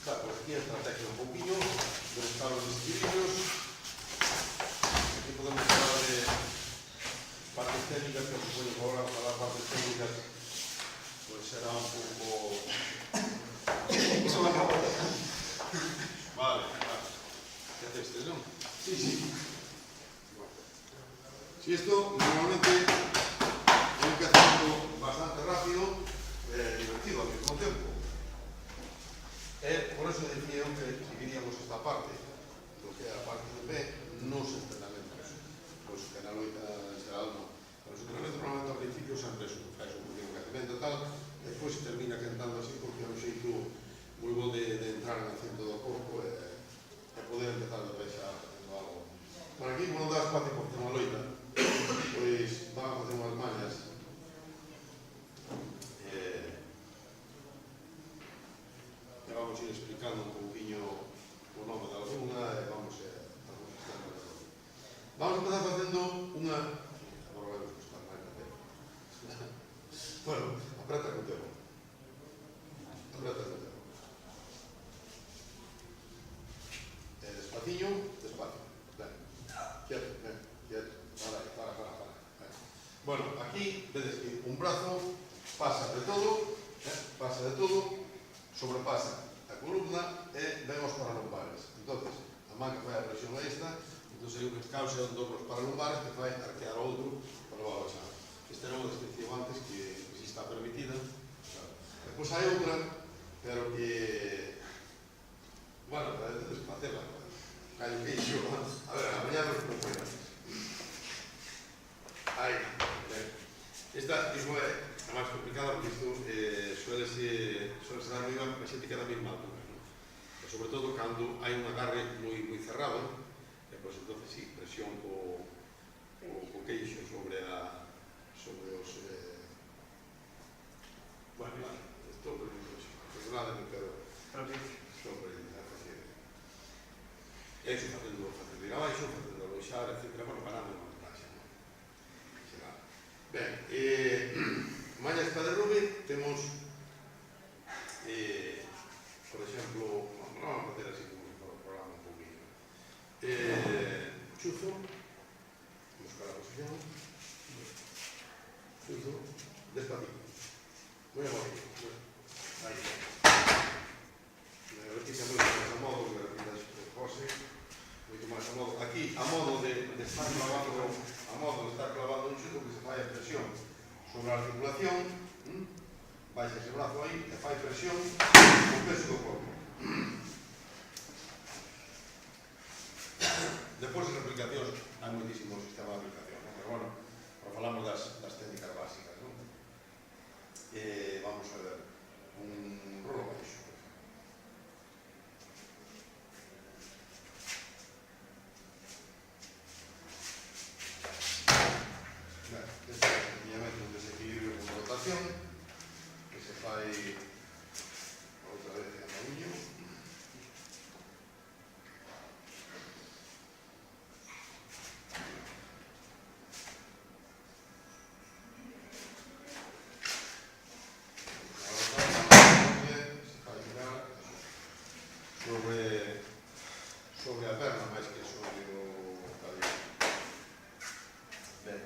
Está por aquí a estrategia un poquinho, de buscar os equilibrios. Aquí podemos falar de partes técnicas, que supoño que ahora falar partes técnicas pues será un pouco... Vale, vale. ¿Qué haces, non? Sí, sí. Si esto normalmente hay que hacerlo bastante rápido, divertido al mismo tiempo. Por eso decía eu que seguiríamos esta parte, porque a parte de B nos entrenamentos, pois que na loita en xeral non. Os entrenamentos normalmente ao principio sempre faz un pequeno crecemento e tal, e depois se termina quentando así porque é un xeito moi bo de entrar en el centro do corpo e poder empezar de vez a facendo algo. Bueno, aquí como non dá espacio porque non loita, pois van a facer unhas mallas e vamos ir explicando un pouquinho o nome de alguna e vamos a empezar facendo unha... Agora vai costar máis na tela. Bueno, apreta co telo. Apreta co telo. Despaciño, despacio. Ben, quieto, ben, quieto. Para. Bueno, aquí vedes que un brazo pasa de todo, sobrepasa a columna e ven os paralumbares. Entón, a man que fai a presión a esta, entón hai un que causa un dos paralumbares que fai arquear o outro para o baixar. Esta era unha descripción antes que si está permitida. Depois hai outra, pero que... Bueno, para despacela. Hai un queixo. A ver, a mañana nos propoñemos. Aí, ben. Esta mismo é a máis complicada porque isto suele ser a mesma xente que é da mesma altura, non? E sobre todo cando hai un agarre moi cerrado, e pois entonces sí, presión co queixo sobre os... Bueno, estou perdonadme, pero sobre a facilidade. E iso facendo ir abaixo, facendo aloixar, etc. Bueno, parando unha montaxe, non? Ben, mallas para derrube temos, por exemplo, vamos a facer así como se para o programa un poquinho. Chuzo, buscar a posición, chuzo, despacito, moi abaixo, aí. Repita moito máis a modo, que repita José, moito máis a modo. Aquí, a modo de estar clavando un chuzo que se fai a presión sobre a articulación, baixa ese brazo aí e fai presión co peso do corpo. Depois as aplicacións, hai moitísimos sistemas de aplicación, pero bueno, falamos das técnicas básicas, non? Vamos a ver un rolo baixo. Este é un desequilibrio con rotación que se fai outra vez en maniño. Sobre a perna máis que sobre o cabello. Ben,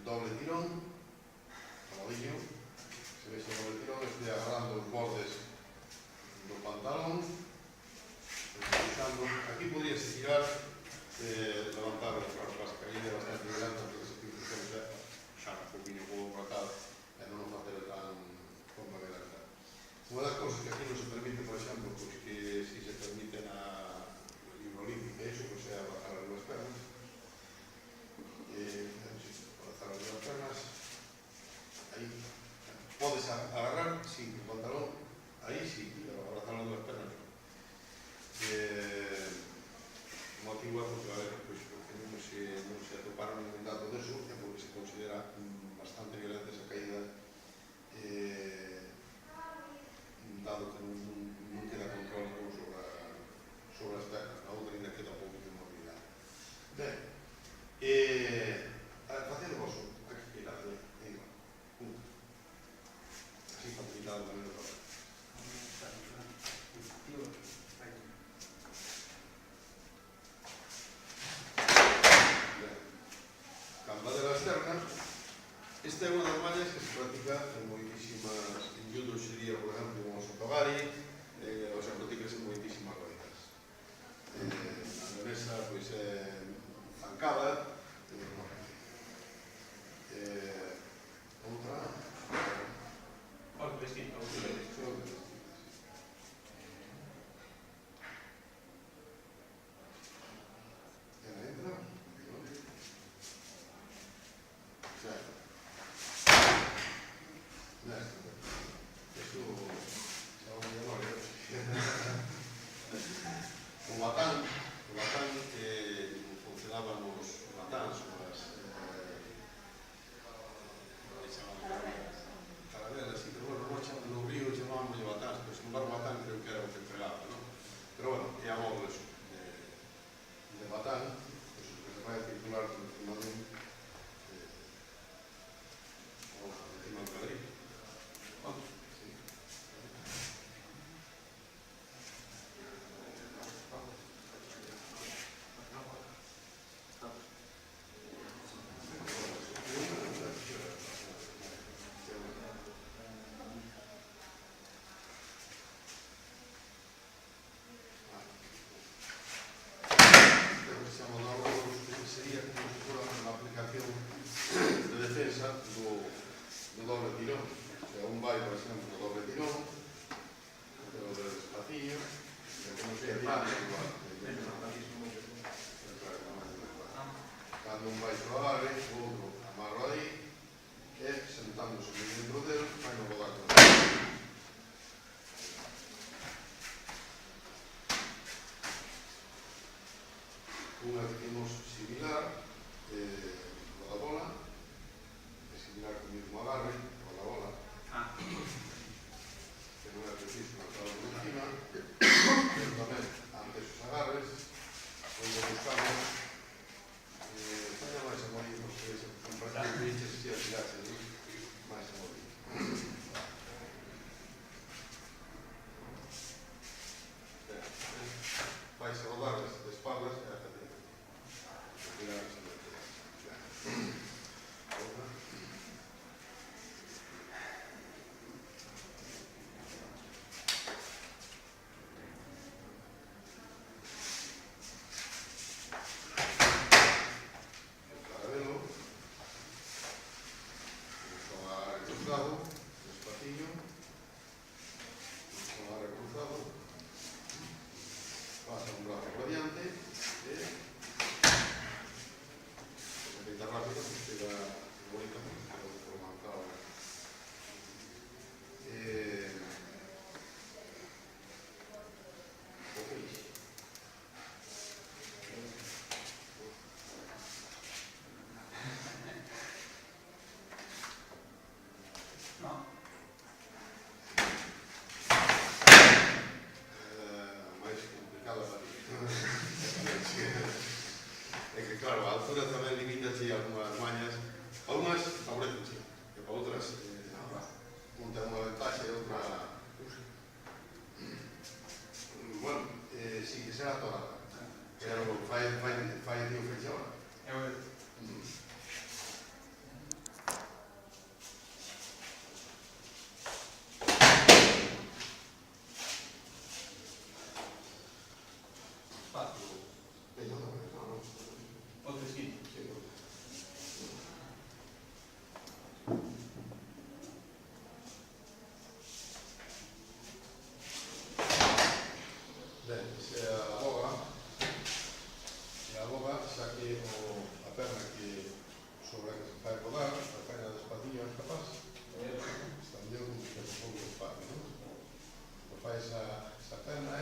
doble tirón, amadillo, se vexe doble tirón, estoy agarrando os bordes do pantalón, aquí podríase tirar, levantar as caídas bastante grandes, porque se pinta xa un poquinho como rotar e non facer tan forma de levantar. Unha das cousas que aquí non se permite, por exemplo, pois que si se permite na libro olímpico, iso, pois é abrazar as dúas pernas. Abrazar as dúas pernas. Aí. Podes agarrar, sí, o pantalón. Aí sí, pero abrazar as dúas pernas. O motivo é porque, a ver, pois, porque non se atoparon ningún dato deso, é porque se considera bastante violenta esa caída, dado que non queda control con os fogari, o sea, non ti cresen moitísimas coitas. A leonesa, pois, zancada, outra... Olha, distinto, O batán, funcionaban os batáns, carabelas, sí, pero bueno, no río chamábamos batáns, pero sin embargo batán creo que era o que entregaba, non? Pero bueno, é a modo eso, de batán, pues, o que se vai circular por encima dun, o encima do cadrillo. Sí. Sería como se fora unha aplicación de defensa do doble tirón. O sea, un vai, por exemplo, do doble tirón, o do despaciño, e como se igual. Cando un vai pro agarre, o outro amarro aí, e sentándose dentro del, vai no rodar con el. Unha que temos similar, o da bola, é similar co mismo agarre, o da bola, que non é preciso lanzar por encima, pero tamén, antes os agarres, onde buscamos, máis a morir, porque se compartir biches e a tirarse, máis a morir. Vais a rodar de espaldas e a despacillo, con agarre cruzado, pasa un brazo por diante, repita rápido, que queda bonita, por marcado. Mais complicado para ti. É que claro, a altura tamén limitache algunhas mañas, algunhas favorecen, que para outras un ten unha ventaxe e outra... Bueno, si que será toda, pero fai tío fecha ahora. Ben, se a boga, xa que a perna que sobre a que se fai rodar, a perna despacillo é capaz, está mellor como que un pouco despacio, non? O fai esa perna